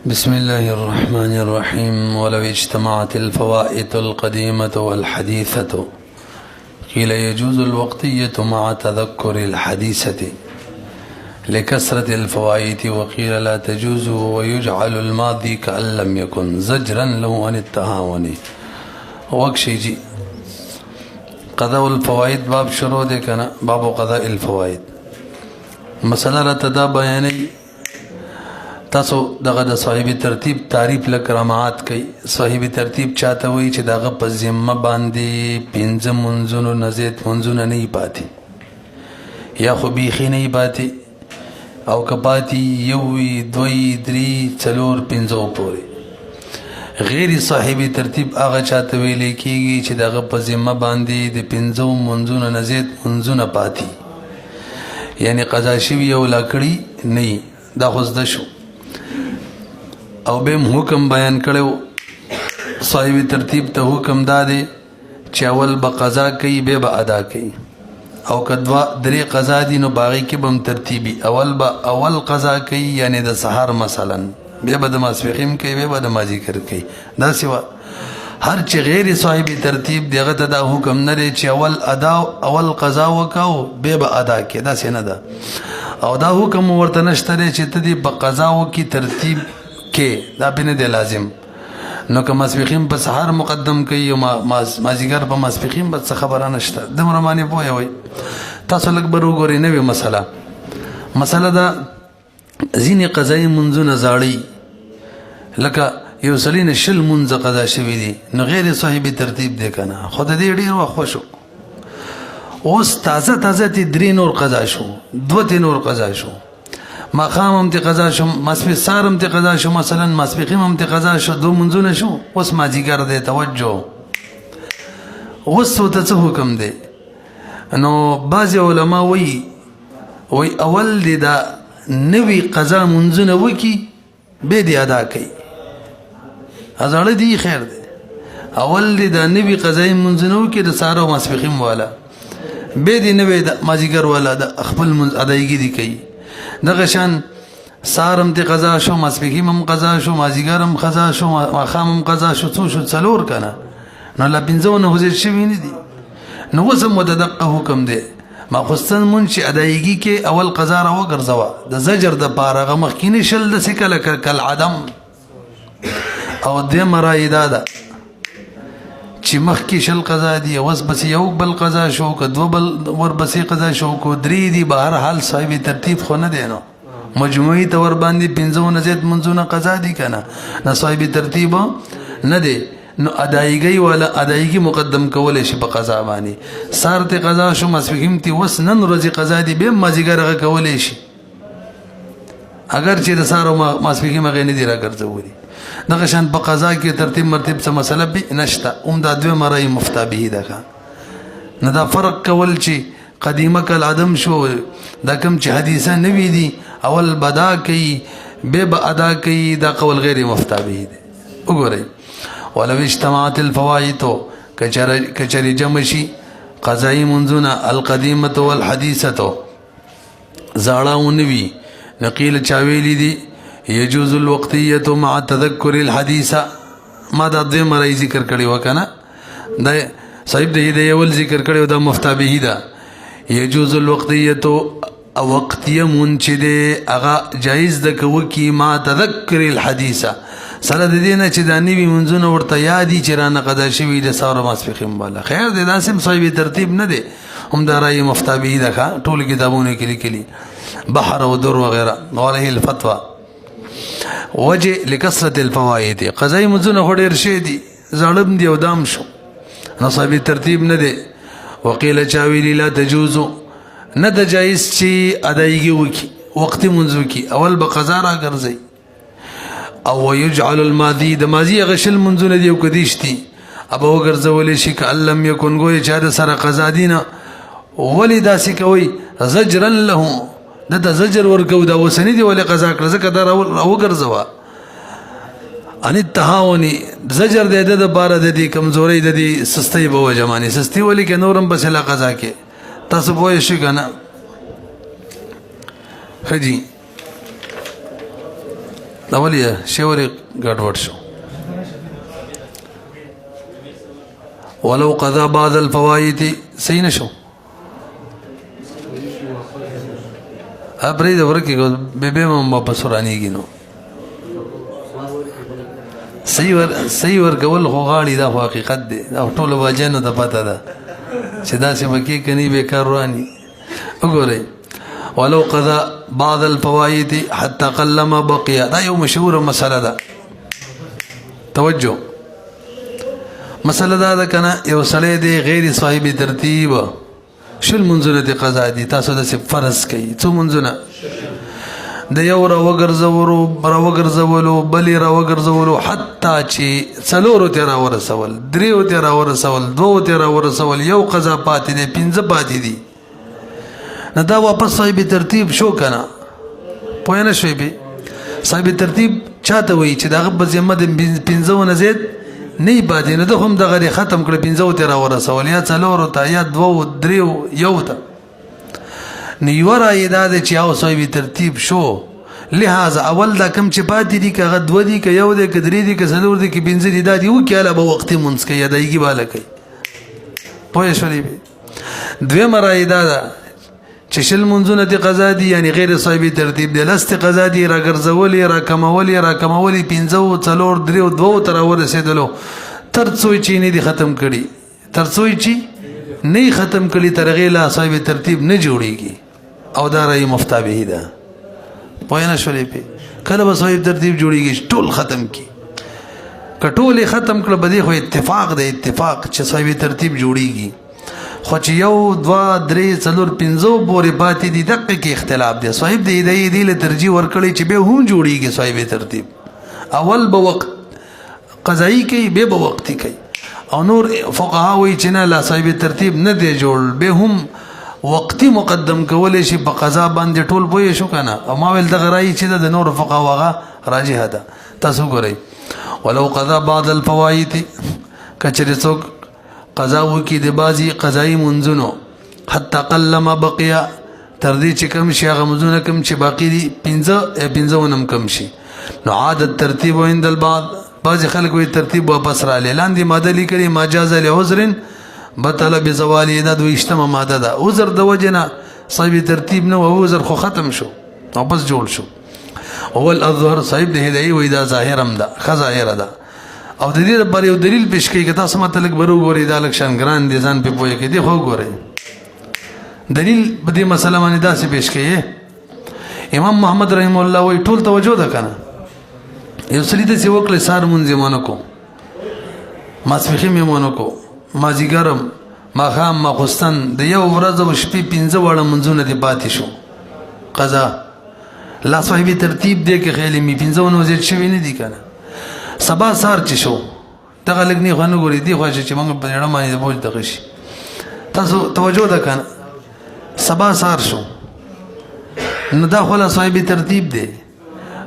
بسم الله الرحمن الرحيم. ولو اجتمعت الفوائد القديمة والحديثة قيل يجوز الوقتية مع تذكر الحديثة لكثرة الفوائد، وقيل لا تجوز ويجعل الماضي كأن لم يكن زجرا له عن التهاون. وقشي جي قضاء الفوائد باب شروع دے کنا، باب قضاء الفوائد. مسئلہ رتدا بیانی تاسو دغه د صاحب ترتیب تعریف لکرامات کوي. صاحب ترتیب چاته وایي چې دغه په ذمه باندې پنځه منځونو نه زیات منځونه نه پاتې، یا خو بیخي نه پاتې، او که پاتې یو وي دوی درې څلور پنځو پورې. غیر صاحب ترتیب هغه چاته ویلی کېږي چې دغه په ذمه باندې د پنځو منځونو نه زیات منځونه پاتې، یعنی قضا شوي او لاکړي نه. دا خو زده شو. او بهم حکم بیان کړو صاحب ترتیب ته حکم دادې چې اول به قضا کوي بیا به ادا کوي، او که دوه درې قضا دي نو باغی کې به هم ترتیبي. اول قضا کوي یعنی د سهار مثلا، بیا به د ماسپښین کوي، بیا به د مازدیګر کوي. داسې وه هر چې غیر صاحب ترتیب دی هغه ته دا حکم نه دی چې اول قضا وکاو بیا به ادا کوي، داسې نه ده. او دا حکم ورته نشته دی چې ته دې په قضاو کې ترتیب کې، دا پې نه دی لازم. نو که ماسپښین په سهار مقدم کوي او مازدیګر په ماسپښین به څه خبره نشته. دومره باندې پوه وئ. تاسو لږ به وګورئ نوې مسله ده ځینې قضایي منځونه زاړه، لکه یو سړي نه 20 منځه قضا شوي دي، نو غیر صاحب ترتیب دی که نه، خو د دې ډېر وخت خوشو. اوس تازه تی 3 نور قضا شو، 2 تی نور قضا شو، ماښام هم تی قضا شو، سهار هم تی قضا شو، مثلا ماسپښین هم تی قضا شو، 2 منځونه شو. اوس مازدیګر دی. توجه، اوس ورته څه حکم دی؟ نو بعضې علما وایي اول دی دا نوي قضا منځونه وکړي بیا دې ادا کوي. زاړه دي خیر دی. اول دی دا نوي قضایي منځونه وکړي د سهار او ماسپښین والا، بیا دې نوی د مازدیګر والا د خپل منځ ادایګي دي کوي. دغه شان سهار هم دې قضا شو، ماسپښین هم قضا شو، مازدیګر هم قضا شو، ماښام هم قضا شو، څو شو؟ 4 که نه. نو لا 5 نه خو زیات شوي نه دي. نو اوس هم ورته دقه حکم دی. ماخوستن مونځ چې ادایګي کې اول قضا را وګرځوه د زجر دپاره، هغه مخکیني 20 داسې کله کالعدم. او دویمه رایې دا ده چې مخکې 20 قضا دي، اوس بس یو بل قضا شو، که 2 بل ورپسې قضا شو، که 3 دي، به هر حال صاحب ترتیب خو نه دی. نو مجموعي طور باندې 5 نه زیات منځونه قضا دي که نه، نه صاحب ترتیب نه دی. نو ادایګي والا ادایګي مقدم کولی شي په قضا باندې. سهار ته قضا شو، ماسپښین ته اوس نن ورځې قضا دي، بیا مازدیګر هغه کولی شي، اگر چې د سهار او ماسپښین هغې نه دي راګرځولي. دغه شان په قضا کې ترتیب مرتیب څه مسله به نشته. دا دویمه رایې مفتا به ده که نه. دا فرق کول چې قدیمه کالعدم شو، دا کوم چې حدیثه نوي دي اول به ادا کوي بیا به ادا کوي، دا قول غیر مفتا به ده. وګورئ، ولو اجتماعت الفوائد، کچری جمع شي قضایي منځونه القدیمه والحدیثه زاړه او نوي، نقیل چاویلی دي یجوز الوقتیه مع تذکر الحدیثه. ما دا دویمه رای ذکر کړی و که نه، دا صاحب د هدایه اول ذکر کړی و، دا مفتا به ده. یجوز الوقتیه وقتیه مون چې دی هغه جایز ده که وکړي مع تذکر الحدیثه، سره د دې نه چې دا نوي منځونه ورته یادي چې رانه قضا شوي د سهار او ماسپښین والا. خیر دی، داسې هم صاحب ترتیب نه دی. هم دا رای مفتا به ده ښه، ټولو کتابونو کې لیکلي، بحر او در وغیره. وعلیه الفتوی. وجه لکثرت الفوائد، قضایي منځونه خو ډېر شوي دي، زاړه هم دي او دام شو، نو صاحب ترتیب نه دی. وقیل چاویلی لا تجوزو، نه ده جایز چې ادایګي وکړي، وقتي منځ وکړي، اول به قضا راګرځئ. او ويجعل الماضي، د ماضي هغه 20 منځونه دي او که 30 دي، ابه وګرځولی شي کأن لم یکن، ګویا چې د سره قضا دي نه. ولې داسې کوئ؟ زجرا له، د زجر ورکو، دا اوسني دي ولې قضا کړه، ځکه دا راوګرځوه. ان التهاون، زجر دی د دپاره د دې کمزورۍ د دې سستۍ به وجه باندې. سستي ولې کې نور هم پسې لا قضا کې. تاسو پوه شئ که نه؟ ښه جي دا ولې شی ګډوډ شو. ولو قضا بعض الفوائد صحیح نشو ابرې د ورکه به مم واپس رانیږي نو صحیح ور کول خو غاړي دا حقیقت دی او ټول واجنه د پته ده چې دا څه مکی کني به کار رواني وګورئ. ولو قضا بعض الفوائد حتى قل ما بقي دا یو مشهور مسله ده. توجه مسله دا کنه یو سړی دی غیر صاحب ترتیب شل منځونه دي قضا دي تاسو د فرض کوي څو منځونه د یو را وګرځولو بلی را وګرځولو حتی چې څلورو ته را ورسول دریو ته را ورسول دوو ته را ورسول یو قضا پاتې دي پنځه پاتې دي نه دا واپس صاحب ترتیب شو کنه پوه نه شوي به صاحب ترتیب چاته وایي چې دغه په ذمه د پنځو نه زیات نه پاتې نه د هم دغه ختم کړ پنځو ته را ورسول یا څلورو ته یا دوو دریو یو ته نیو رای دا چې او صاحب ترتیب شو لہذا اول دا کم چې پاتې دي که دو دي که یو دی که درې دي که څلور دي که پنځه دي دا دي وکړه به وختي مونځ کوي ادایګي بالا کوي پوه شولې دویمه رای دا ده چې شل منځونه دي قضا دي یعنی غیر صاحب ترتیب دي لست قضا دي را ګرځولې را کمولې پنځه څلور درې دوو ته را ورسېدلو تر څو چې نه دي ختم کړي تر څو چې نه ختم کړي تر هغې لا صاحب ترتیب نه جوړېږي او دا رای مفتا به ده پوه نه شولې پې کله به صاحب ترتیب جوړېږي ټول ختم کړي که ټول یې ختم کړه به دې خو اتفاق دی اتفاق چې صاحب ترتیب جوړېږي خو چې یو دوه درې څلور پنځو پورې پاتې دي دقه کې اختلاف دی صاحب د هدایې دې له ترجیح ورکړی چې به هم جوړېږي صاحب ترتیب اول به وخت قضایي کوي به وختي کوي او نور فقها وایي چې نه لا صاحب ترتیب نه دی جوړ به هم وقتی مقدم کولی شي په قضا باندې ټول پوه شو کنه او ما ویل دغه رایي چې د نور فقها هغه راجحه ده تاسو ګورئ. ولو قضا بعض الفوائد کچره څوک قضا وکي د بازي قضایي منځونو حتی قل ما بقیا تر دې چې کم شي هغه منځونه کم چې باقي دي پنځه ونم کم شي نو عادت ترتیب عند البعض بعض خلک وي ترتیب واپس را لاندې ماده لیکلي ما جاز لعذر بطل بزوال دا دویشتمه ماده ده عذر د وجه نه صاحب ترتیب نه او عذر خو ختم شو او بس جوړ شو. اول الظهر صاحب د هدایي وي دا ظاهرم ده خظاهره ده او د دې لپاره یو دلیل پیش کوي که تاسو ماته لږ برو ګورئ دا لږ شان ګران دي ځان پې پوه کړئ دی خو ګورئ دلیل په دې مسله باندې داسې پیش کوي امام محمد رحم الله وایي ټول توجه ده که نه یو سړي داسې وکړئ سهار مونځ یې ونه کړو ماسپښین یې ونه کړو مازدیګرم ماښام ماخوستن د یو ورځ او شپې پنځه واړه منځونه دې پاتې شو قضا لا صاحب ترتیب دی که خیالي مې پنځه ونه زیات شوي نه دي که نه سبا سار چې شو دغه لږ نه خو نه ګوري دی خو چې موږ په زړه باندې بوج دغه شي تاسو توجه ده که نه سبا سار شو نو دا خو لا صاحب ترتیب دی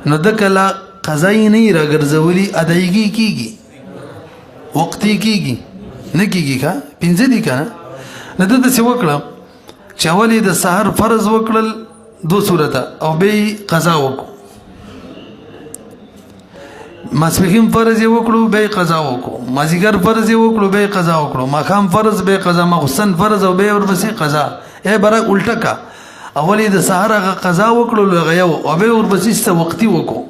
نو د کله قضایي نه یې راګرځولي ادایګي کېږي وقتي کېږي نه کېږي که پنځه دي که نه نه ده داسې وکړه چې اول یې د سهار فرض وکړل دو صورته او بیا یې قضا وکړو ماسپښین فرض یې وکړو بیا یې قضا وکړو مازدیګر فرض یې وکړو بیا یې قضا وکړو ماښام فرض بیا یې قضا ماخوستن فرض او بیا ورپسې قضا برعکس الټه کا اول یې د سهار هغه قضا وکړو هغه یو او بیا ورپسې څه وختي وکړو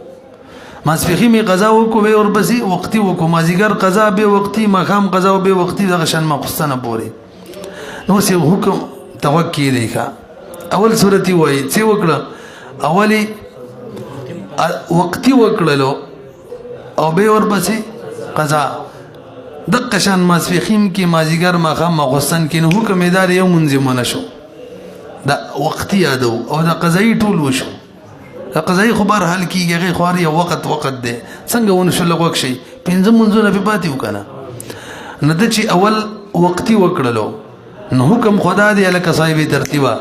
ماسپښین یې قضا وکړو بیا ورپسې وختي وکړو مازدیګر قضا بیا وختي ماښام قضا او بیا وختي دغه شان ماخوستنه پورې نو اوس یو حکم توقع دی ښه اول صورت یې وایي څه وکړه اول یې وختي وکړلو او به ورپسې قضا دغه شان ماسپښین کې مازدیګر ماښام ماخوستن کې نو حکم یې دا یو منځمونه شو دا وختي یادو او دا قضایي ټول وشو دا قضایي خو بهرحال کېږي هغې خو هر یو وخت دی څنګه ونشو لږ وک شي پنځه منځونه پې پاتې وو که نه نو ده چې اول وختي وکړلو نو حکم خو دا دی هلکه صاحب ترتیبه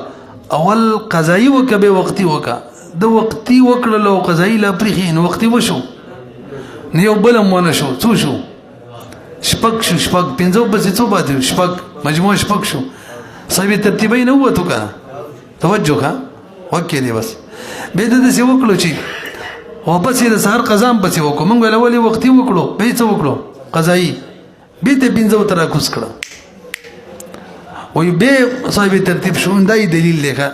اول قضایي وکړه بیا وختي وکړه د وختي وکړلو قضایي لا پرېښي نو وختي وشو نو یو بل هم ونه شو څو شو شپږ شو شپږ پنځه پسې څو پاتې شپږ مجموع شپږ شو صاحب ترتیبه نه ووتو که نه توجه ښه وکې دی بس بیا د داسې وکړو چې واپس د سحر قضا هم پسې وکړو موږ ویل ولې وختي وکړو به څه وکړو قضایي به ته پنځه تر کوس کړه وي به صاحب ترتیب شو اندای دلیل لیکه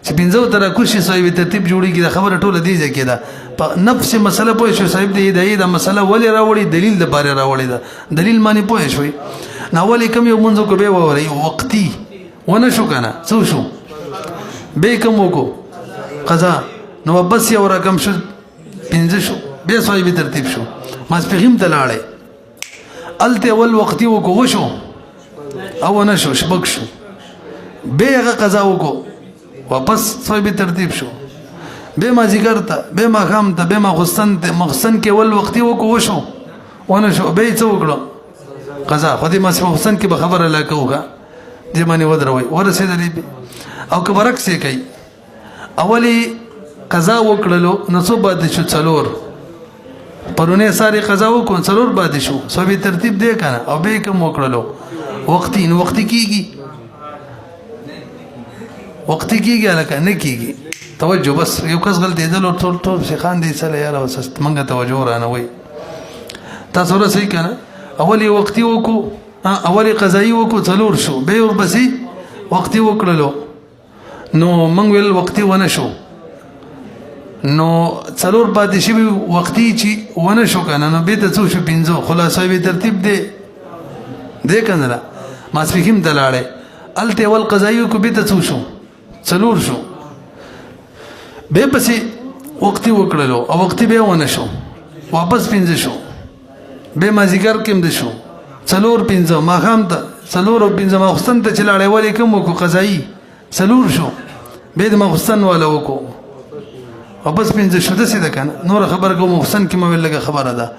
چې پنځه تر کوس شي صاحب ترتیب جوړیږي د خبره ټوله دی ځکه دا په نفس مسله پوه شو صاحب دی دا مسله ولې راوړي دلیل د باره راوړي دا دلیل معنی پوه شوي نو ولې کوم یو منځ کو به ووري وختي ونه شو کنه څو شو به کوم وکړو قضا نو بس یو رقم شو پنځه شو به صاحب ترتیب شو ماسپخیم ته لاړې الته ول وختي وکړو وشو او نه شو شبک شو به هغه قضا وکړو واپس صاحب ترتیب شو به ما ذکر ته به ما خام ته به ما خصن ته مخصن کې ول وختي وکړو وشو ونه شو به څه وکړو قضا خو دې ما خصن کې به خبره لا کوغه دې باندې ودروي ورسېدلې او که برعکس یې کوي اولی قضا وکړلو نو څو باندې شو څلور پرونه ساري قضا وکړو څلور باندې شو سبي ترتیب دی کنه او به کوم وکړلو وختي نو وختي کیږي وختي کیږي الکه نه کیږي توجه بس یو کس غلطي دل ټول ټول شيخان دي سره یاره وسست منګه توجه رانه وي تاسو را صحیح کنه اولی وختي وکړو اولی قضایي وکړو څلور شو به ورپسې وختي وکړلو نو موږ ویل وختي ونه شو نو څلور پاتې شوي وختي چې ونه شو کنه نو به ته څو شو پنځه خلاصه به ترتیب دی کنه لا ماسپخیم ته لاړې الته ول قضایي کو به ته څو شو څلور شو به پسې وختي وکړلو او وختي به ونه شو واپس پنځه شو به ما ذکر کوم د شو څلور پنځه ما خام ته څلور او پنځه ما خصن ته چلاړې ولې کوم کو قضایي څلور شو به د ما خصن ولا وکړو واپس پنځه شو د څه ده کنه نور خبر کوم حسن کې مې لګه خبره ده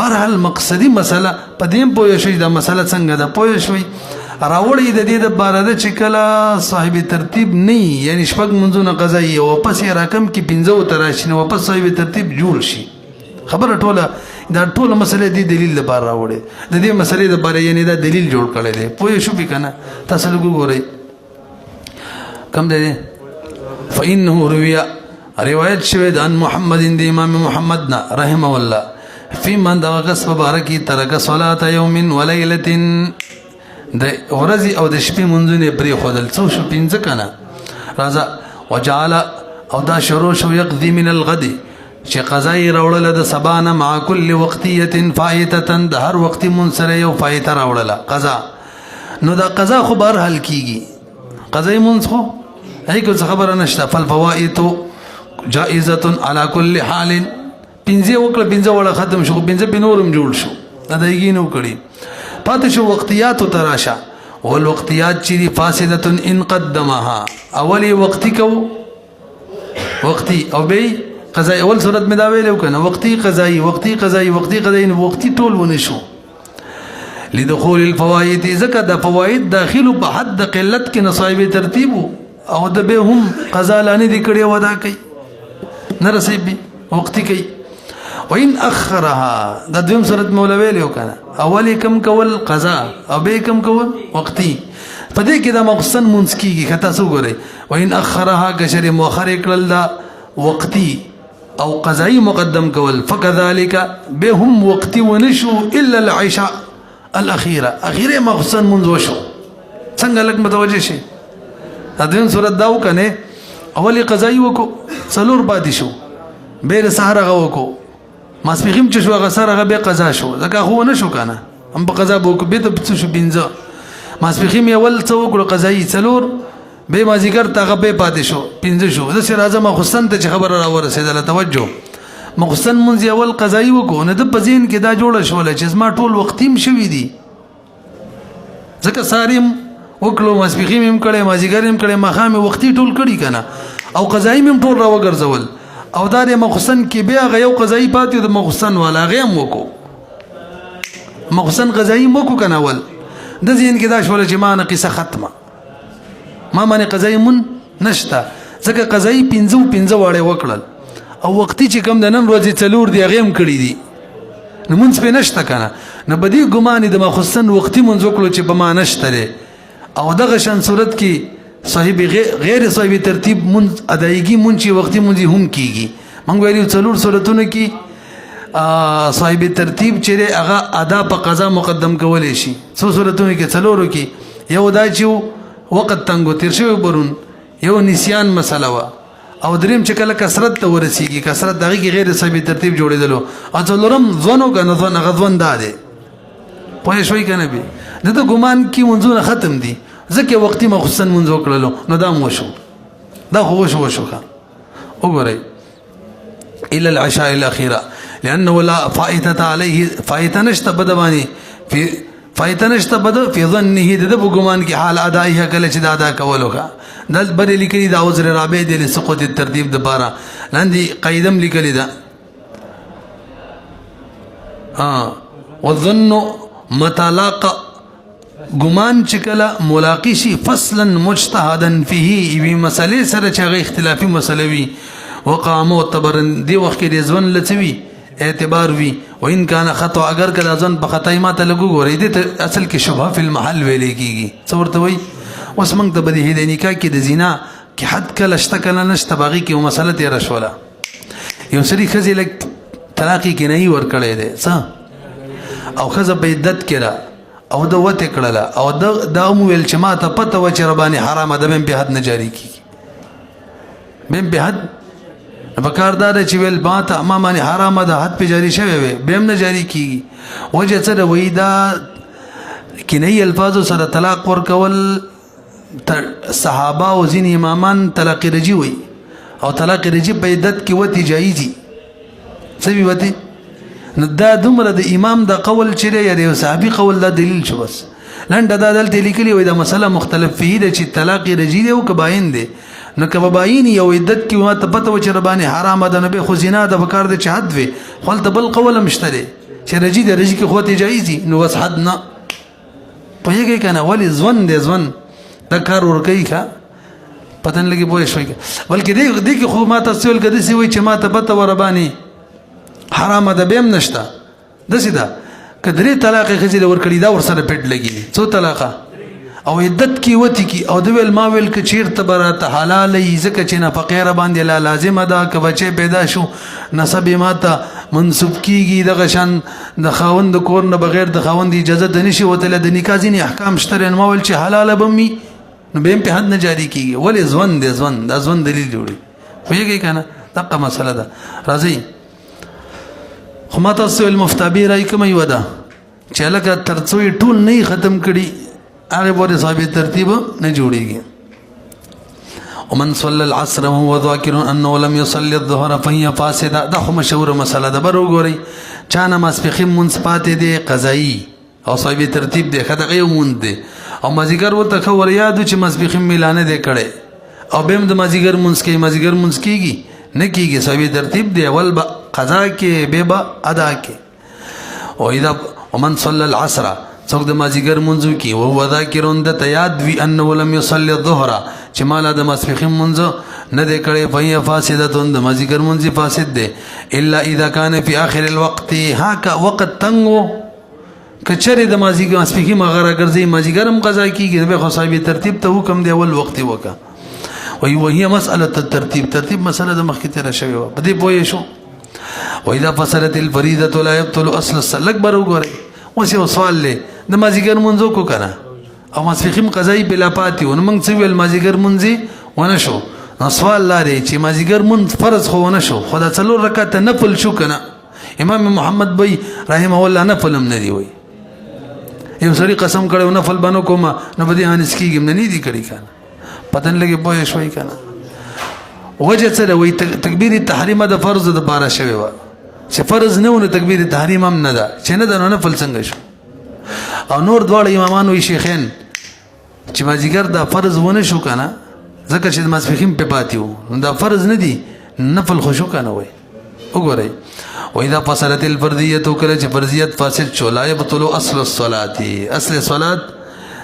بهرحال مقصدی مسله پدیم پوه شي دا مسله څنګه ده پوه شوي راوړی د دې د باره ده چې کله صاحب ترتیب نه یعنی شپږ منځونه قضایي او واپس یې راکم کې پنځه تر راشي نو واپس صاحب ترتیب جوړ شي خبره ټوله دا ټوله مسله دی دلیل لپاره راوړي د دې مسلې د باره یعنی دا دلیل جوړ کړی دی پوه شو به کنه تاسو وګورئ کم دی فإنه رویه روایت شوید عن محمد دی امام محمد نا رحمه الله فی من دا غص مبارکی ترک صلاة یوم و لیلت د ورځې او د شپې منځونه پرې خودل څو شو پنځه کنه راځه وجعل او دا شروع شو یقضي من الغد چې قضای راوړل د سبانه مع كل وقتیه فائته د هر وخت منسره یو فائته راوړل قضا نو دا قضا خو بهر حل کیږي قضای منځ خو هیڅ خبره نشته فالفوائد جائزه على كل حال پنځه وکړه پنځه وړه ختم شو پنځه بنورم جوړ شو دا دایګي نو کړی پاتې شو وقتیات تراشه ول وقتیات چې فاسده ان قدمها اولی وقتی کو وقتی او به قضای اول صورت می دا ویلو کنه وقتی قضایی وقتی قضایی وقتی قضایی وقتی ټول ونه شو لدخول الفوائد زکه د فواید داخلو په حد قلت کې نصایب ترتیب او د به هم قضا لانی دی کړي ودا کوي نرسیبي وقتی کوي وان اخرها د دویم صورت مولا ویلو کنه اولی کم کول قضا او به کم کول وقتی په دې کې د مقصن منځ کېږي کته څو غره وان اخرها کشر مؤخر کړل دا وقتی او قضایی مقدم کول فكذلك بهم وقتی ونشو الا العشاء الاخيره اخیره مقصن منځ وشو څنګه لګ متوجه شي د دویم صورت داو کنه اولی قضایی وکړو څلور پاتې شو به سحر غوکو ماسپخیم چې شو غسر غ به قضا شو ځکه خو نه شو کنه هم په قضا بو به ته شو بنځه ماسپخیم یول څو کړو قضایی څلور به ما ذکر ته به پاتې شو پنځه شو د سر اعظم حسن ته خبر را ورسېدله توجه مخسن منځ یول قضایی وکړو نه د پزین کې دا جوړ شول چې ما ټول وختیم شوی دی ځکه ساریم وکړو ماسپخیم هم کړي ما ذکر هم کړي مخامه وختي ټول کړي کنه او قضایی هم ټول را وګرځول او دا د مخصن کې بیا غيو قضایي پاتې د مخصن ولا غیم وکړو مخصن قضایي مکو کنه ول د ذهن کې دا شول چې ما نه قصه ختمه ما باندې قضایي من نشته ځکه قضایي پنځه واړې وکړل او وختي چې کم د نن ورځې څلور دی غیم کړی دي نو مونږ په نشته کنه نه بدی ګمان د مخصن وختي مونږ وکړو چې په ما نشته او دغه شان صورت کې صاحب غیر صاحب ترتیب من ادایګي من چې وختي مونږ هم کیږي موږ ویلو څلور صورتونو کې صاحب ترتیب چې هغه ادا په قضا مقدم کولی شي. څو صورتونو کې؟ څلورو کې. یو دا چې وخت تنګو تیر شوی برون، یو نسیان مسله وه، او دریم چې کله کثرت ته ورسیږي، کثرت دغه کې غیر صاحب ترتیب جوړېدلو، او څلورم ځوانو کنه ځوان هغه ځوان دا دی. پوه شوي که نه بي؟ د ده ګمان کې منځونه ختم دي، ځکه وختي مخصوصا منځ وکړلو نو دا م وشو، دا خو وشو ښه. وګورئ الى العشاء الاخيره لانه لا فائده عليه، فائده نشته بده باندې، فائده نشته بده فی ظنه، د په ګمان کې حال ادائها کله چې دا ادا کولو ښه. دا بل لیکلي دا عذر رابع دی لسقوط الترتیب د پاره، لاندې قیدم لیکلي ده والظن متلاق، ګمان چې کله ملاقی شي فصلا مجتهدا فيه وی مسلې سره چې هغه اختلافي مسله وي، وقع معتبرا دی وخت کې د ځوان لڅوي اعتبار وي، وان کان خطا اگر کله ځوان په خطای ماته لګو غوري دي اصل کې شبهه فی المحل ویلې کیږي. څه ورته وایي؟ اوس موږ ته بدیهی د نکاح کې د زنا کې حد کله شته کله نشته، باغی کې مسله تېره شوله. یو سړي ښځې لږ طلاقي کنایي ورکړی دی څه، او ښځه په عدت کې ده او ده وتې کړله، او دا هم ویل چې ما ته پته وه چې ربانې حرامه ده، بیم په حد نه جاري کېږي. بیم په حد پکار دا ده چې ویل ما ته ما باندې حرامه ده، حد پې جاري شوی وی، بیم نه جاري کېږي. وجه څه ده؟ وایي دا کنایي الفاظو سره طلاق ورکول صحابه او ځینې امامان طلاق رجي وایي، او طلاق رجي په عدت کې وتې جایزي. څه وي وتې؟ نو دا دومره د امام د قول چې دی یا د یو صحابي قول دا دلیل شو. بس لنډه دا دلته لیکلي وایي دا مسله مختلف فيه ده چې طلاق رجي دی او که باین دی. نو که به باین یو عدت کې ما ته پته وه چې ربانې حرامه ده، نو بیا خو زنا ده پکار دی چې حد وي، خو هلته بل قول هم شته دی چې رجي دی، رجي کې خو وتې جایزي، نو بس حد نه. پوهېږئ که نه؟ ولې ځوان دی، ځوان دا کار ورکوي ښه پته نه لګي. پوه شوئ؟ بلکې دې کې خو ما ته څه ویل که داسې وایي چې ما ته پته وه ربانې حرامه ده، بیا هم نشته. داسې ده که درې طلاقې ښځې له ورکړي دا ورسره پېټ لګي، څو طلاقه او عدت کې وتې کې، او د ویل ما ویل که چېرته به راته حلاله وي ځکه چې نفقې راباندې لا لازمه ده، که بچی پیدا شو نسب یې ما ته منسوب کېږي، دغه شان د خاوند د کور نه بغیر د خاوند اجازه ته نشي وتلی، د نکاح ځینې احکام شته دی. نو ما ویل چې حلاله به وي نو بیا هم پې حد نه جاري کېږي. ولې ځوان دی، ځوان دا ځوان دلیل جوړي. پوهېږئ که نه؟ دقه مسله ده. راځئ خو ما تاسو ویل مفتابې رایې کومه یوه ده چې هلکه تر څو یې ټول نه یې ختم کړي هغې پورې ثابت ترتیب نه جوړېږي. ومن صلى العصر وهو ذاكر انه لم يصلي الظهر فهي فاسده، دا خو مشهوره مسله ده. بر وګورئ چا نه ماسپښین مونځ پاتې دی قضایي او صاحب ترتیب دی، ښه دغه یو مونځ دی، او مازدیګر ورته ښه ور یاد و چې ماسپښین میلانه دی کړی، او بیا هم د مازدیګر مونځ کوي، مازدیګر مونځ کېږي نه کېږي، صاحب ترتیب دی، اول به قضا کې بیا به ادا کې. ومن صلى العصر څوک د مازدیګر مونځ وکړي وهو ذاکر دته یاد وي انه لم يصلي الظهر چې مالا د ماسپښین مونځ نه دی کړی، فهي فاسده، د مازدیګر مونځ فاسد دی. الا اذا كان في اخر الوقت، ها که وقت تنګ و، که چېرې د ماسپښین مغره ګرځي مازدیګر هم قضا کېږي، بیا خو صاحب ترتیب ته حکم دی اول وخت یې وکړه. وهي مسأله الترتیب، ترتیب مسله د مخکې تېره شوې وه، په دې پوه شو. واذا فصلت الفريضه لا يبطل اصل الصلاه. بر وګورئ اوس یو سوال دی، د مازدیګر مونځ وکړو که نه، او ماسپښین قضایي بلا پاتې و، نو موږ څه ویل مازدیګر مونځ ونه شو. نو سوال لا دی چې مازدیګر مونځ فرض خو ونه شو، خو دا څلور رکعته نفل شو که نه؟ امام محمد بی رحمه الله نفل هم نه دی وایي. یو سړي قسم کړی و نفل به نه کوم نو به دې انس کېږم، نه دی کړی که نه؟ پته نه لګي. پوه شوئ که نه؟ وجه څه ده؟ وایي تکبیر تحریمه د فرض دپاره شوې وه، چې فرض نه و نو تکبیر تحریم هم نه ده، چې نه ده نو نفل څنګه شو؟ او نور دواړه امامان وایي شیخین چې مازدیګر دا فرض ونه شو که نه، ځکه چې د ماسپښین پې پاتې و، نو دا فرض نه دي، نفل خو شو که نه؟ وایي وګورئ واذا فصلت الفرضیة، کله چې فرضیت فاسد شو، لا یبطل اصل الصلاة، اصل صلات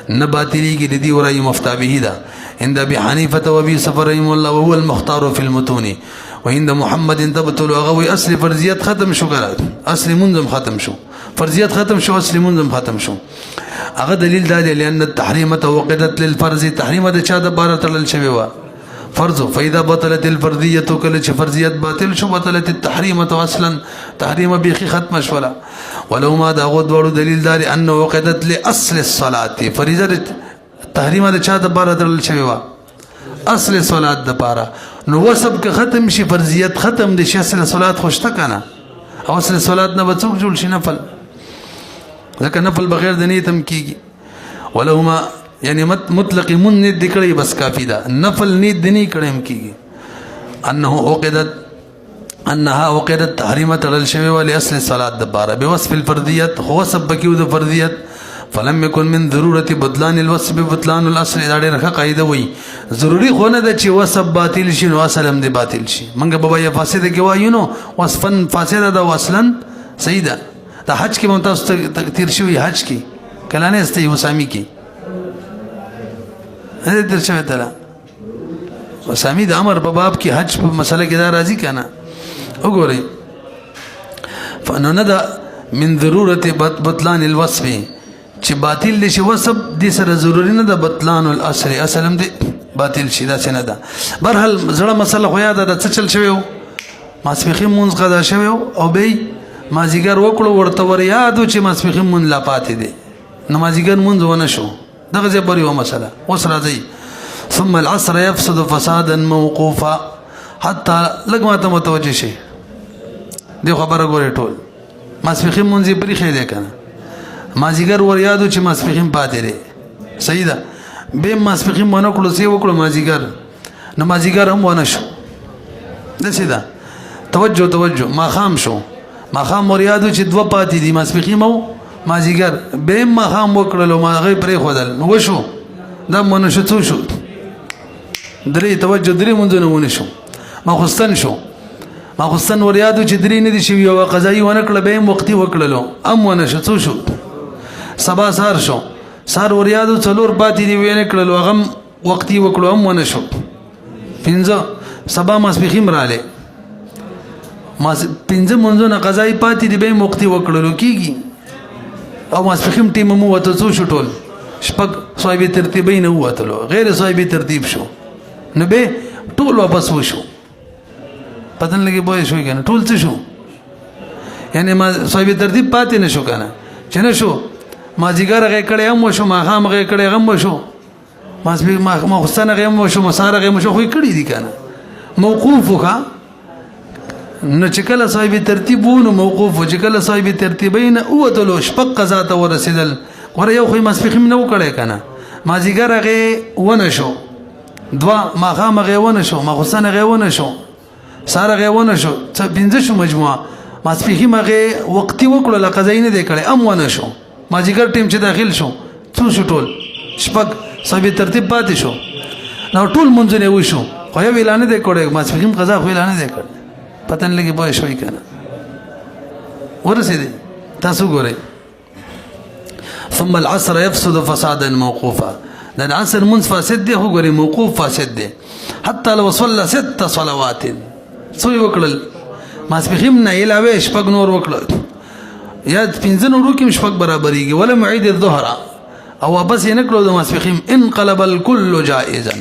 نه باطلیږي. د دې ورایي مفتابه ده عند ابي حنیفه و ابي یوسف رحمه الله وهو المختار في المتون، وعند محمد تبطل. هغه اصل فرضیت ختم شو، اصل منظم ختم شو، فرضیت ختم شو، اصل منظم ختم شو. هغه دلیل دا دی لأن التحریم توقدت للفرض، تحریم د چا د باره تړل شوی و؟ فرض فإذا بطلت الفرضية كل فرضية باطل شو بطلت التحريمة أصلا تحريم بيخي ختم شولا ولو ما داغود ورو دليل داري أنه وقدت لأصل الصلاة فريضة تحريمة دا چا دبارة درل شويوا اصل الصلاة دبارة نو وسب که ختم شي فرضيت ختم دي شي اصل الصلاة خوشتا کانا او اصل الصلاة نبتوك جول شي نفل ذکر نفل بغیر د نیتم کیږي ولو ما یعنی مطلق من نیت دکړی بس کافی ده نفل نیت دنی کړم کیږي انها وقدت تحریمه تړل شوی ولی اصل صلات د باره بوصف الفردیت هو سبکیو د فردیت فلم يكن من ضروره بطلان الوصف بطلان الاصل دا ډیره قاعده وای ضروری خو نه د چې وصف باطل شي نو اصل هم دی باطل شي منګه بابا یا فاسد کې وایو نو وصفن فاسد ده واصلا صحیح ده دا حج کې ممتاز تیر شوی حج کې کلانه است وسامی کې هدا تر شوی تعالی وسامی د امر په باب کې حج په مسله کې دا راځي کنه وګورئ فانه من ضروره بطلان الوصف چې باطل شي وصف دي سره ضروري نه ده بطلان الاصل اصلم دي باطل شي دا څنګه ده برحال زړه مسله خو یاد ده څه چل شوی ماسپخیم مونږ قضا شوی او به مازیګر وکړو ورته ور یادو چې ماسپخیم مون لا پاتې دي نمازیګر مونږ ونه شو دغه ځای بری و مسله اوس راځي ثم العصر يفسد فسادا موقوفا حتى لګما ته متوجه شي دی خبره ګوري ټول ماسپخیم مونږ پرې خېده کنه مازیګر ور یادو چې ماسپخیم پاتې دي صحیح ده به ماسپخیم ونه کړو سی وکړو مازیګر نمازیګر هم ونه شو د سیدا توجه ما خام شو ما خام ور یادو چې دوه پاتې دي ماسپخیم او مازیګر به ما خام وکړلو ما غي پرې خودل نو شو دا مونږ شو شو درې توجه درې مونږ نه ونه شو ما خستن ور یادو چې درې نه دي شو یو قضایي ونه کړل به وختي وکړلو ام ونه شو سبا سار شو سار ور یادو څلور پاتې دي وینه کړلو هغه وختي وکړو ام ونه شو پنځه سبا ماسپخیم رااله ما پنځه مونږ نه قضایي پاتې دي به وختي وکړلو کیږي او ماسپخیم ټیم مو وته څو شټول شپږ صاحب ترتیبین وته غیر صاحب ترتیب شو نو به ټول واپس وشو پتن لګي بوې شو کنه ټول څه شو یعنی ما صاحب ترتیب پاتې نشو کنه چې نه شو ما جګر غې کړه هم شو ما خام غې کړه هم شو ما حسن غې هم شو مسار غې شو خو کړی دي کنه موقوف وکا نو چې کله صاحب ترتیب وونو موقوف چې کله صاحب ترتیبین او ته شپق قضا ته ورسیدل ور یو خو مسفخیم نو کړه کنه ما جګر غې ونه شو دوا ما خام غې ونه شو ما حسن غې ونه شو ساره غې ونه شو څه پنځه شو مجموعه مسفخیم غې وختي وکړه لقضا نه دی کړه ام ونه شو ما جګر ټیم چې داخل شو څو شو ټول شپږ صاحب ترتیب پاتې شو نو ټول مونږ نه وشو خو یو اعلان دی کړه مسفخیم قضا خو اعلان دی کړه پتن لګي به شوي کنه ورسېدي تاسو ګورئ ثم العصر يفسد فسادا موقوفا دا العصر منص فاسد دی خو ګورئ موقوف فاسد دی حتى لو صلى 6 صلوات سوی وکړل ماسپخیم نه علاوه شپږ نور وکړل یا پنځه نورو کې شپږ برابرېږي ولا معيد الظهر او واپس یې نکړو د ماسپخیم انقلب الكل جائزا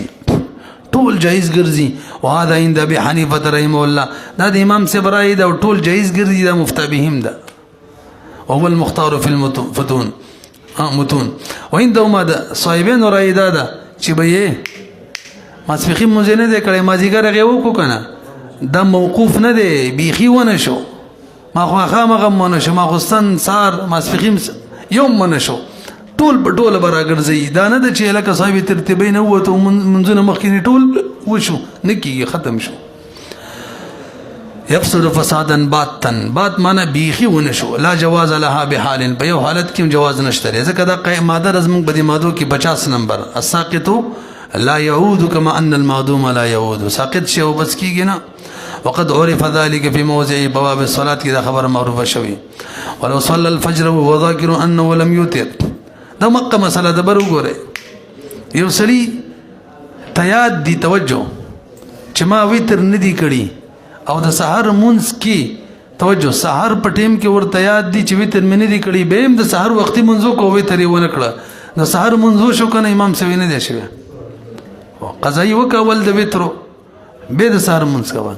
ټول جایز ګرځي وهذا عند ابي حنيفه رحمه الله دا د امام سبرای دا ټول جایز ګرځي دا مفتبهم ده وهو المختار في المتون متون وعندهما ده صاحبين رايدا ده چې به ماسپخیم مزنه ده کړي مازیګر غو کو کنه دا موقوف نه دی بیخي ونه شو ما خو خامغه مونږ شو ما خستان سار ماسپخیم یوم مونږ شو ټول په ټول براګرځي دا نه د چې لکه صاحب ترتیبین وته منځونه مخکینی ټول وشو نکي ختم شو يفسد فسادا باتا بات معنا بیخي ونه شو لا جواز لها بحال په یو حالت کې جواز نشته ځکه دا ماده رزم بدی مادو کې 50 نمبر الساقط لا يعود كما ان المعدوم لا يعود ساقط شی وبس کیږي نه وقد عرف ذلك في موضع بواب الصلاه کې دا خبر معروفه شوی ولو صلى الفجر وهو ذاكر انه لم يوتر دا مکه مسله د بر وګوره یو سړي تیاد دی توجه چې ما ویتر ندی کړي او د سحر مونږ کې توجه سحر په ټیم کې ورته یاد دی چې ویتر مې ندی کړي به هم د سحر وختي منځو کو ویتر ونه کړه د سحر منځو شو کنه امام سوي نه دی شوی قضایي وکول د ویترو به د سهار مونږ کوه.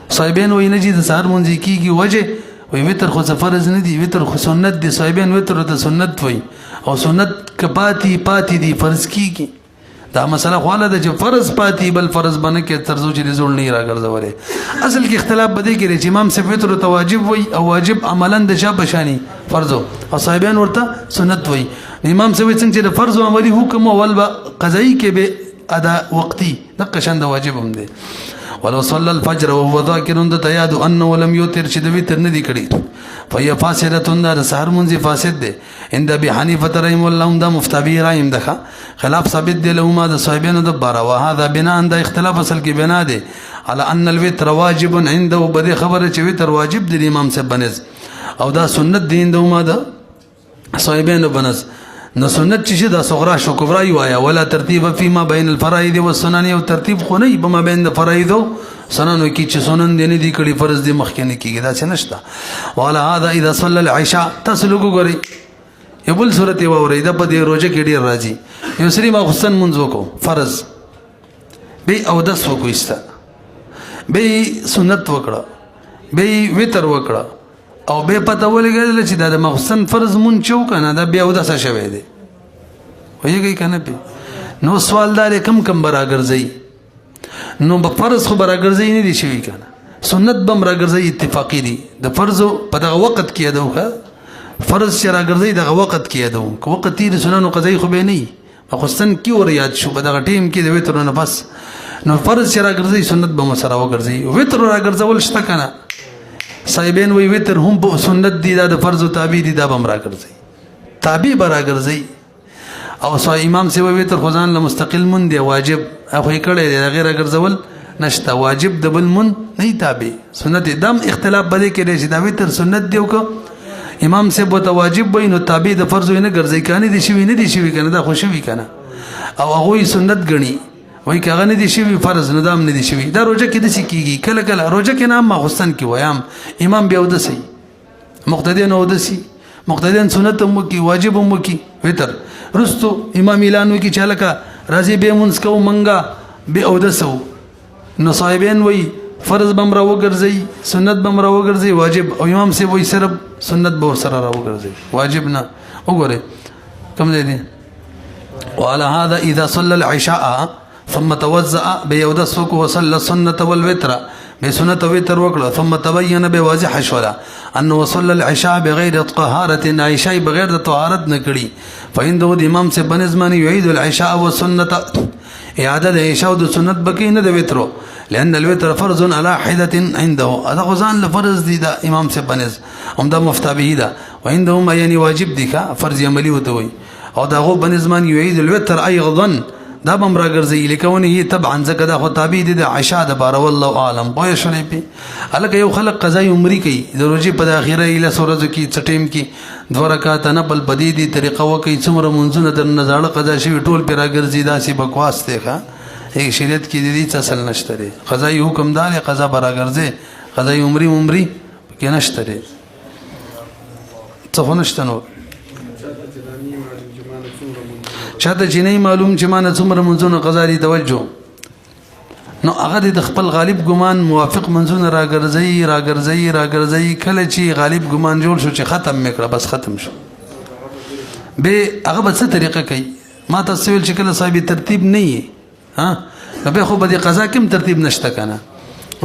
صاحبین وایي نه چې د سهار مونځ کېږي وجه وایي وتر خو څه فرض نه دي، وتر خو سنت دي. صاحبین وتر ته سنت وایي او سنت که پاتې دي فرض کېږي. دا مسله خو نه ده چې فرض پاتې بل فرض بنه کې تر څو چې زول نه راګرځولې. اصل کې اختلاف بده کې چې امام صاحب وتر ته واجب وایي او واجب عملا د چا بشانی فرض او صاحبین ورته سنت وایي. امام صاحب څنګه چې د فرض او عملی حکم اول به قضایي کې به ادا وقتی دغه شان د واجب هم دی. ولو صلى الفجر وهو ذاكر د یاد انه لم يوتر چې د وتر نه دی کړی فهي فاسده د سحر منځ فاسد دی. عند ابي حنيفه رحمه الله دا مفتابي رایم دغه خلاف ثابت دی له ما د صاحبانو د بارا وهذا بنا د اختلاف اصل کې بنا دی على ان الوتر واجب عنده بده خبره چې وتر واجب دی امام صاحب بنز او دا سنت دی د ما د صاحبانو بنز. نو سنت چې دا صغرا شو کبرا یوایا ولا ترتیب فيما بين الفرائض والسنن او ترتیب خو نه بما بین د فرایض او سنن کې چې سنن دي نه دي کړي فرض دي مخکنه کېږي دا څه نشته. ولا هذا اذا صلى العشاء تسلق غري یبل سورته ووري دا په دې روزه کې ډیر راځي. یو سری ما حسن منځ وکړو فرض به او داس وکړو استا به سنت وکړه به وتر وکړه او به پته ولګل چې دا د محسن فرض مون چو کنه دا بیا وداسه شوی دی وایي کنه به نو سوال دار کم براګرځي نو په فرض خو براګرځي نه دي شوی کنه سنت بم راګرځي اتفاقی دي د فرض په دغه وخت کې ادوخه فرض چې راګرځي دغه وخت کې ادو کو وخت تیر سنن قضایي خو به نه محسن کی ور یاد شو په دغه ټیم کې د وتر نه بس نو فرض چې راګرځي سنت بم سره وګرځي وتر راګرځول شته کنه. صاحبین وی وتر هم په سنت دي دا د فرض او تابع دي دا بم راګرځي تابع برا ګرځي او صاحب امام سی وی وتر خدان له مستقل من دی واجب اخو یې کړي دی غیر ګرځول نشته واجب د بل من نه تابع سنت دم اختلاف بده کې دی دا وتر سنت دی او امام سی بو ته واجب وي نو تابع د فرض نه ګرځي کانه دي شوی نه دي شوی کنه دا خو شوی کنه او هغه سنت غني وای کغه نه دي شوی فرض ندام نه دي شوی دا روزه کې د سکیږي کله کله روزه کې نام مغسن کې ویام امام بیا ودسي مقتدی نه ودسي مقتدیان سنت هم کی واجب هم کی وتر رستو امام اعلان وکي چالکا راضي به منس کو منګه به اودسو نو صاحبین وای فرض بم را وګرځي سنت بم را وګرځي واجب او امام سی وای صرف سنت به سره را وګرځي واجب نه وګوره کوم دی. وعلى هذا اذا صلى العشاء ثم توزع بيودسك وصلى السنة والوتر بسنة وتر وكلا ثم تبين بواضح شولا أنه صلى العشاء بغير طهارة عشاء بغير طهارة نكري فعنده الإمام سے بنزمان يعيد العشاء والسنة إعادة العشاء والسنة بكين ده وتر لأن الوتر فرض على حدة عنده هذا غزان لفرض دي دا إمام سے بنز هم دا مفتى به دا وعندهم يعني واجب دي فرض يملي وتوي أو دا غو بنزمان يعيد الوتر أيضا دا بم راګرځي لیکونه هي طبعا زکه دا خو تابع دي د عشاء د بار والله عالم پوه شولې په الکه یو خلق قضا عمرې کوي د روزي په اخیره اله سورز کې چټیم کې دوه رکعات نه بل بدی دي طریقه وکي څومره منځونه در نزاړه قضا شي ټول پر راګرځي دا سی بکواس ته ښه هیڅ شریعت کې د دې اصل نشته لري قضا حکم دار قضا براګرځي قضا عمرې کې نشته لري څه نشته نو چاته چې نه معلوم چې مانه څومره منځونه قضا دي توجه نو هغه د خپل غالب ګمان موافق منځونه راګرځي کله چې غالب ګمان جوړ شو چې ختم میکړه بس ختم شو به هغه به څه طریقه کوي ما تاسو ویل چې کله صاحب ترتیب نه وي ها به خو به د قضا کوم ترتیب نشته کنه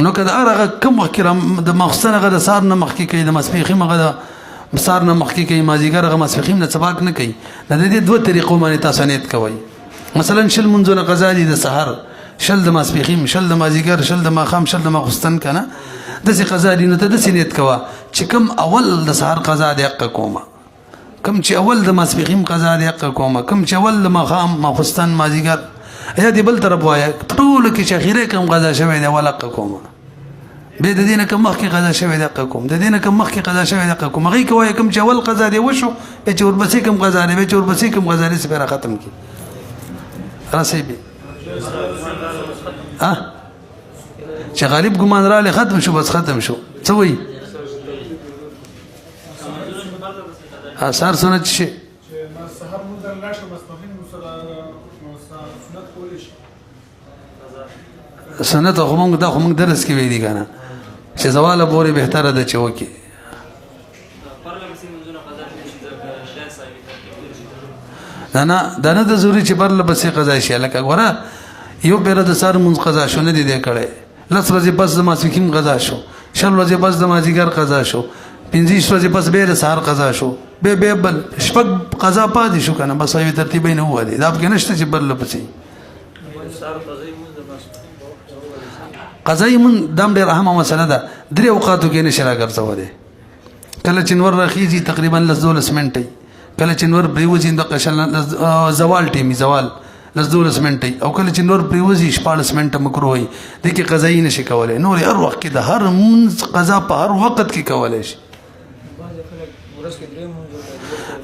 نو کله هغه کوم وخت د مخصن هغه د سار نه مخکې کوي د مسبيخي هغه مسار نه مخکې کوي مازیګر هغه مسبيخي نه سباق نه کوي د دې دوه طریقو باندې تاسو نیت کوي مثلا شل منځونه قضا دي د سحر شل د مسبيخي شل د مازیګر شل د ماخام شل د مخستن کنه د سي قضا دي نو ته د نیت کوه چې کوم اول د سحر قضا دی حق کومه کوم چې اول د مسبيخي قضا دی حق کومه کوم چې اول د ماخام مخستن مازیګر یا دی بل طرف وای ټول کې چې اخیره کوم قضا شوی دی ولا کومه به د دینه کوم مخکې قضا شوی دی کوم د دینه کوم مخکې قضا شوی دی کوم هغه کوي کوم چې اول قضا دی وشو به چې وربسې کوم قضا دی به چې وربسې کوم قضا دی سپاره ختم کی راسي به چې غالب ګمان را له ختم شو بس ختم شو څه وای اثر سنت شي سحر مو درلاشه مسبقین سنت کولی شي سنت خو موږ دا خو موږ درس کې ویلي کنه چې زواله پورې بهتره ده چې وکي دا نه د ضروري چې پر لبسې قضا شي لکه غوړه یو پیر د سار مونږ قضا شو نه دی کړي لس ورځې پس د ماسپښین قضا شو شل ورځې پس د مازیګر قضا شو 15 ورځې پس به د سهار قضا شو به بل شپږ قضا پاتې شو کنه بس یو ترتیب نه هوا دي دا په نشته چې بل لپسې قضایي من دام ډېر اهمه مسله ده درې اوقاتو کې نشه راګرځولې کله چې نور راخیږي تقریبا 12 منټي کله چې نور پریوزي د قشل زوال ټیمي زوال 12 منټي او کله چې نور پریوزي 14 منټه مکروه وي د کې قضایي نشي کولای نور هر وخت کې د هر منځ قضا په هر وخت کې کولای شي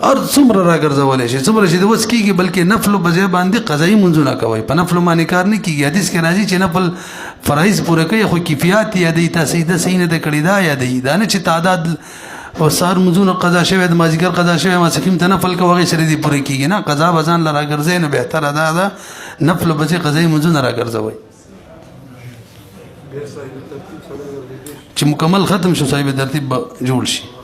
اور څومره راګرځولای شي څومره چې د وس کېږي بلکې نفل بځای باندې قضایي منځونه کوي په نفل باندې کار نه کیږي حدیث کې راځي چې نفل فرایض پوره کوي خو کیفیت یادې تاسو د سینې د کړي دا یادې دا نه چې تعداد او سار منځونه قضا شوی د مازیګر قضا شوی ما سکیم ته نفل کوي سره دي پوره کیږي نه قضا بزان لرا ګرځي نه بهتره ده نفل بځای قضایي منځونه راګرځوي چې مکمل ختم شو صاحب ترتیب جوړ شي